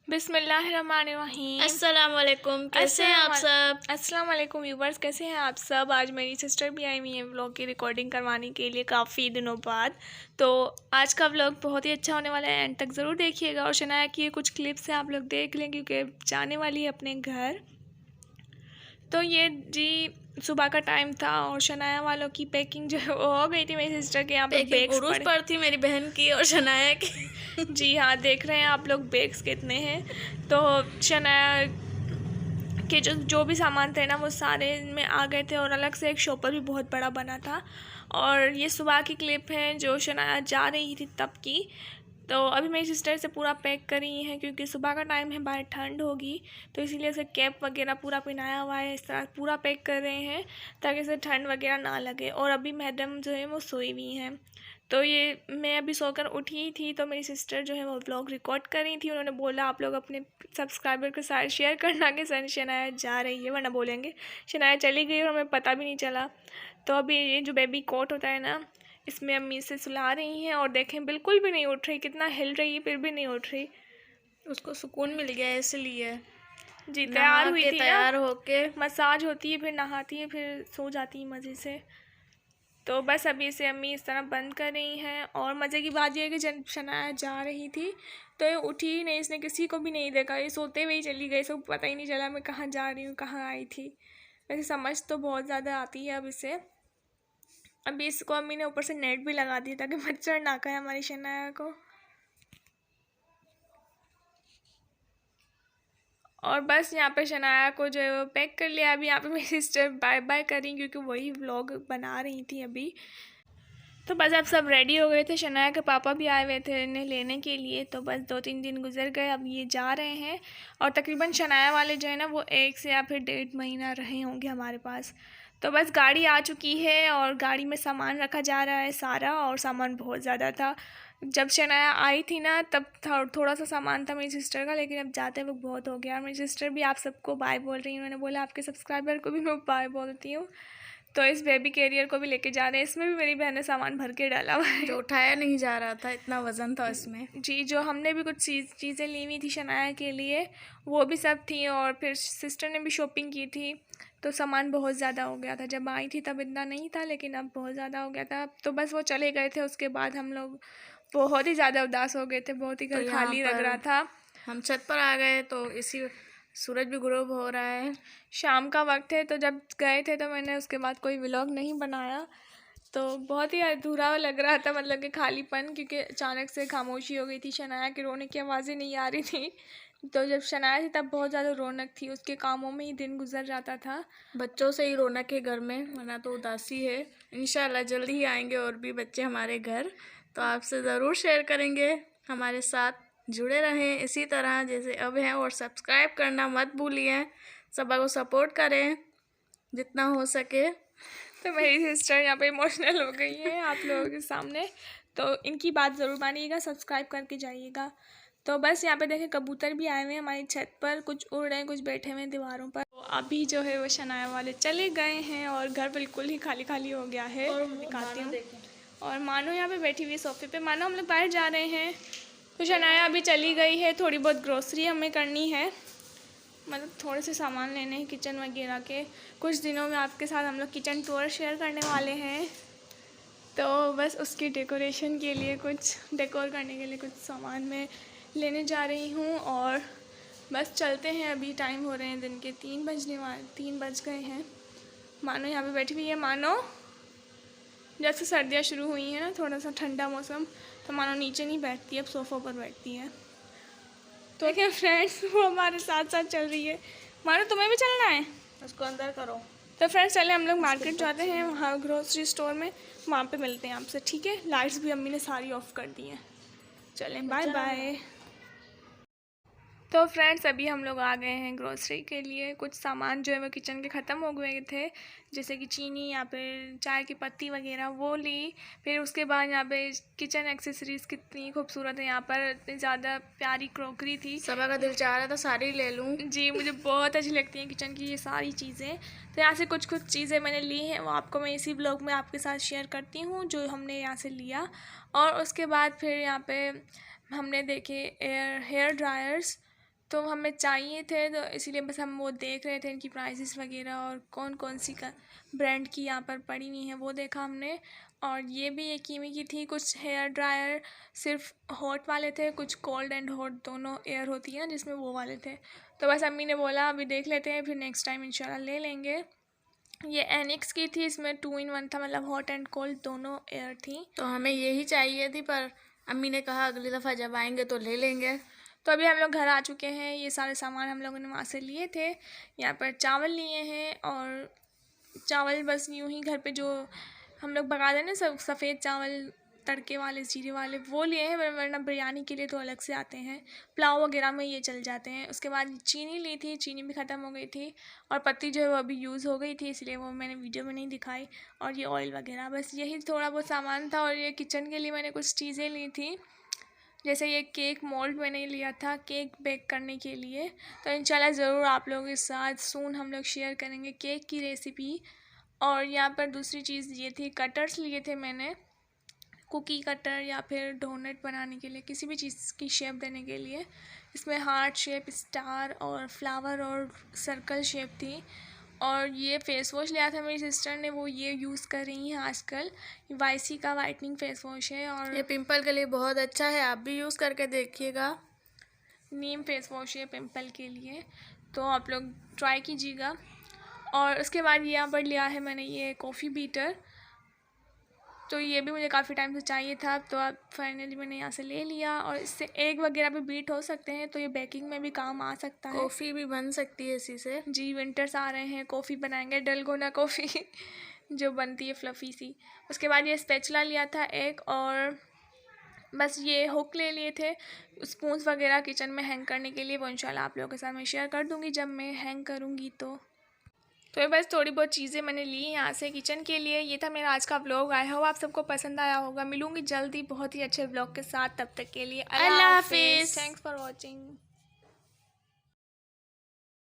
बिस्मिल्लाहिर्रहमानिर्रहीम। अस्सलाम वालेकुम। कैसे हैं आप सब? अस्सलाम वालेकुम व्यूवर्स, कैसे हैं आप सब। आज मेरी सिस्टर भी आई हुई है व्लॉग की रिकॉर्डिंग करवाने के लिए काफ़ी दिनों बाद। तो आज का व्लॉग बहुत ही अच्छा होने वाला है, एंड तक ज़रूर देखिएगा। और शनाया की कुछ क्लिप्स हैं, आप लोग देख लें क्योंकि जाने वाली है अपने घर। तो ये जी सुबह का टाइम था और शनाया वालों की पैकिंग जो है वो हो गई थी। मेरी सिस्टर के यहाँ पे बैग्स उरूस पर थी मेरी बहन की और शनाया की। जी हाँ, देख रहे हैं आप लोग बैग्स कितने हैं। तो शनाया के जो भी सामान थे ना वो सारे में आ गए थे, और अलग से एक शॉपर भी बहुत बड़ा बना था। और ये सुबह की क्लिप है जो शनाया जा रही थी तब की। तो अभी मेरी सिस्टर से पूरा पैक करी है क्योंकि सुबह का टाइम है, बाहर ठंड होगी, तो इसीलिए उसे कैप वगैरह पूरा पहनाया हुआ है। इस तरह पूरा पैक कर रहे हैं ताकि इसे ठंड वगैरह ना लगे। और अभी मैडम जो है वो सोई हुई हैं। तो ये मैं अभी सोकर उठी थी तो मेरी सिस्टर जो है वो व्लॉग रिकॉर्ड कर रही थी। उन्होंने बोला आप लोग अपने सब्सक्राइबर के साथ शेयर करना कि शनाया जा रही है, वरना बोलेंगे शनाया चली गई और हमें पता भी नहीं चला। तो अभी ये जो बेबी कोट होता है ना, इसमें अम्मी से सुला रही हैं और देखें बिल्कुल भी नहीं उठ रही, कितना हिल रही है फिर भी नहीं उठ रही। उसको सुकून मिल गया इसलिए जी तैयार हुई थी, तैयार होके मसाज होती है फिर नहाती है फिर सो जाती है मज़े से। तो बस अभी इसे अम्मी इस तरह बंद कर रही हैं। और मज़े की बात यह है कि जब शनाया जा रही थी तो ये उठी ही नहीं, इसने किसी को भी नहीं देखा, ये सोते हुए ही चली गई। इसको पता ही नहीं चला मैं कहाँ जा रही हूँ, कहाँ आई थी। वैसे समझ तो बहुत ज़्यादा आती है अब इसे। अभी इसको अम्मी ने ऊपर से नेट भी लगा दी ताकि मच्छर ना खाए हमारी शनाया को। और बस यहाँ पे शनाया को जो है वो पैक कर लिया। अभी यहाँ पे मेरी सिस्टर बाय बाय कर रही क्योंकि वही व्लॉग बना रही थी अभी। तो बस अब सब रेडी हो गए थे, शनाया के पापा भी आए हुए थे इन्हें लेने के लिए। तो बस 2-3 दिन गुजर गए, अब ये जा रहे हैं। और तकरीबन शनाया वाले जो है ना वो 1 से या फिर 1.5 महीना रहे होंगे हमारे पास। तो बस गाड़ी आ चुकी है और गाड़ी में सामान रखा जा रहा है सारा, और सामान बहुत ज़्यादा था। जब शनाया आई थी ना तब थोड़ा सा सामान था मेरी सिस्टर का, लेकिन अब जाते वक्त बहुत हो गया। और मेरी सिस्टर भी आप सबको बाय बोल रही है, उन्होंने बोला आपके सब्सक्राइबर को भी मैं बाय बोलती हूँ। तो इस बेबी कैरियर को भी लेके जा रहे हैं, इसमें भी मेरी बहन ने सामान भर के डाला हुआ है जो उठाया नहीं जा रहा था, इतना वज़न था इसमें। जी, जो हमने भी कुछ चीज़ें ली हुई थी शनाया के लिए वो भी सब थी, और फिर सिस्टर ने भी शॉपिंग की थी। तो सामान बहुत ज़्यादा हो गया था, जब आई थी तब इतना नहीं था, लेकिन अब बहुत ज़्यादा हो गया था। तो बस वो चले गए थे, उसके बाद हम लोग बहुत ही ज़्यादा उदास हो गए थे, बहुत ही घर खाली लग रहा था। हम छत पर आ गए तो इसी सूरज भी गुरूब हो रहा है, शाम का वक्त है। तो जब गए थे तो मैंने उसके बाद कोई व्लॉग नहीं बनाया, तो बहुत ही अधूरा लग रहा था, मतलब कि खालीपन, क्योंकि अचानक से खामोशी हो गई थी। शनाया के रोने की आवाज़ें नहीं आ रही थी। तो जब शनाया थी तब बहुत ज़्यादा रौनक थी, उसके कामों में ही दिन गुजर जाता था। बच्चों से ही रौनक है घर में, वरना तो उदासी है। इंशाल्लाह जल्दी ही आएंगे और भी बच्चे हमारे घर, तो आपसे ज़रूर शेयर करेंगे। हमारे साथ जुड़े रहें इसी तरह जैसे अब हैं, और सब्सक्राइब करना मत भूलिए। सबा को सपोर्ट करें जितना हो सके। तो मेरी सिस्टर यहाँ पे इमोशनल हो गई है आप लोगों के सामने, तो इनकी बात ज़रूर मानिएगा, सब्सक्राइब करके जाइएगा। तो बस यहाँ पे देखें कबूतर भी आए हुए हैं हमारी छत पर, कुछ उड़ रहे हैं कुछ बैठे हुए हैं दीवारों पर। तो अभी जो है वो शनाया वाले चले गए हैं और घर बिल्कुल ही खाली खाली हो गया है। दिखाती हूँ। और मानो यहाँ पे बैठी हुई है सोफे पे। मानो हम लोग बाहर जा रहे हैं, तो शनाया अभी चली गई है। थोड़ी बहुत ग्रोसरी हमें करनी है, मतलब थोड़े से सामान लेने हैं किचन वगैरह के। कुछ दिनों में आपके साथ हम लोग किचन टूर शेयर करने वाले हैं, तो बस उसकी डेकोरेशन के लिए कुछ डेकोर करने के लिए कुछ सामान मैं लेने जा रही हूँ। और बस चलते हैं, अभी टाइम हो रहे हैं दिन के 3 बज गए हैं। मानो यहाँ पे बैठी हुई है। मानो जब से सर्दियाँ शुरू हुई हैं ना, थोड़ा सा ठंडा मौसम, तो मानो नीचे नहीं बैठती, अब सोफ़ों पर बैठती है। तो देखिए फ्रेंड्स वो हमारे साथ साथ चल रही है। मानो तुम्हें भी चलना है, उसको अंदर करो। तो फ्रेंड्स चले हम लोग मार्केट जाते हैं, वहाँ ग्रोसरी स्टोर में, वहाँ पे मिलते हैं आपसे, ठीक है। लाइट्स भी अम्मी ने सारी ऑफ़ कर दी हैं। चलें, बाय बाय। तो फ्रेंड्स अभी हम लोग आ गए हैं ग्रोसरी के लिए। कुछ सामान जो है वो किचन के ख़त्म हो गए थे, जैसे कि चीनी या फिर चाय की पत्ती वगैरह, वो ली। फिर उसके बाद यहाँ पे किचन एक्सेसरीज़ कितनी खूबसूरत है, यहाँ पर इतनी ज़्यादा प्यारी क्रॉकरी थी। सबा का दिल चाह रहा था सारी ले लूँ। जी, मुझे बहुत अच्छी लगती हैं किचन की ये सारी चीज़ें। तो यहाँ से कुछ चीज़ें मैंने ली हैं, वो आपको मैं इसी ब्लॉग में आपके साथ शेयर करती हूँ जो हमने यहाँ से लिया। और उसके बाद फिर यहाँ पे हमने देखे हेयर ड्रायर्स, तो हमें चाहिए थे, तो इसीलिए बस हम वो देख रहे थे इनकी प्राइसेस वगैरह और कौन कौन सी का ब्रांड की यहाँ पर पड़ी हुई हैं वो देखा हमने। और ये भी एक कीमी की थी। कुछ हेयर ड्रायर सिर्फ हॉट वाले थे, कुछ कोल्ड एंड हॉट दोनों एयर होती हैं जिसमें वो वाले थे। तो बस अम्मी ने बोला अभी देख लेते हैं, फिर नेक्स्ट टाइम इंशाल्लाह ले लेंगे। ये एनिक्स की थी, इसमें 2 in 1 था, मतलब हॉट एंड कोल्ड दोनों एयर थी। तो हमें यही चाहिए थी, पर अम्मी ने कहा अगली दफ़ा जब आएंगे तो ले लेंगे। तो अभी हम लोग घर आ चुके हैं। ये सारे सामान हम लोगों ने वहाँ से लिए थे। यहाँ पर चावल लिए हैं, और चावल बस यूँ ही घर पे जो हम लोग पका दें ना, सब सफ़ेद चावल तड़के वाले जीरे वाले वो लिए हैं, वरना बिरयानी के लिए तो अलग से आते हैं, पुलाव वगैरह में ये चल जाते हैं। उसके बाद चीनी ली थी, चीनी भी ख़त्म हो गई थी, और पत्ती जो है वो अभी यूज़ हो गई थी, इसलिए वो मैंने वीडियो में नहीं दिखाई। और ये ऑयल वगैरह, बस यही थोड़ा बहुत सामान था। और ये किचन के लिए मैंने कुछ चीज़ें ली थी, जैसे ये केक मोल्ड मैंने लिया था केक बेक करने के लिए। तो इंशाल्लाह ज़रूर आप लोगों के साथ सून हम लोग शेयर करेंगे केक की रेसिपी। और यहाँ पर दूसरी चीज़ ये थी, कटर्स लिए थे मैंने, कुकी कटर या फिर डोनट बनाने के लिए, किसी भी चीज़ की शेप देने के लिए। इसमें हार्ट शेप, स्टार और फ्लावर और सर्कल शेप थी। और ये फ़ेस वॉश लिया था मेरी सिस्टर ने, वो ये यूज़ कर रही हैं आजकल। वाईसी का वाइटनिंग फ़ेस वॉश है, और ये पिंपल के लिए बहुत अच्छा है, आप भी यूज़ करके देखिएगा। नीम फेस वॉश है पिंपल के लिए, तो आप लोग ट्राई कीजिएगा। और उसके बाद यहाँ पर लिया है मैंने ये कॉफ़ी बीटर, तो ये भी मुझे काफ़ी टाइम से चाहिए था, तो अब फाइनली मैंने यहाँ से ले लिया। और इससे एग वगैरह भी बीट हो सकते हैं, तो ये बेकिंग में भी काम आ सकता है। कॉफ़ी भी बन सकती है इसी से। जी, विंटर्स आ रहे हैं, कॉफ़ी बनाएंगे, डलगोना कॉफ़ी जो बनती है फ्लफ़ी सी। उसके बाद ये स्पैचुला लिया था एक, और बस ये हुक ले लिए थे स्पून्स वगैरह किचन में हैंग करने के लिए। वो इंशाल्लाह आप लोगों के साथ मैं शेयर कर दूँगी जब मैं हैंग करूँगी। तो ये बस थोड़ी बहुत चीज़ें मैंने ली यहाँ से किचन के लिए। ये था मेरा आज का व्लॉग। आई होप आप सबको पसंद आया होगा। मिलूँगी जल्दी बहुत ही अच्छे व्लॉग के साथ, तब तक के लिए अल्लाह हाफिज़। Thanks for watching.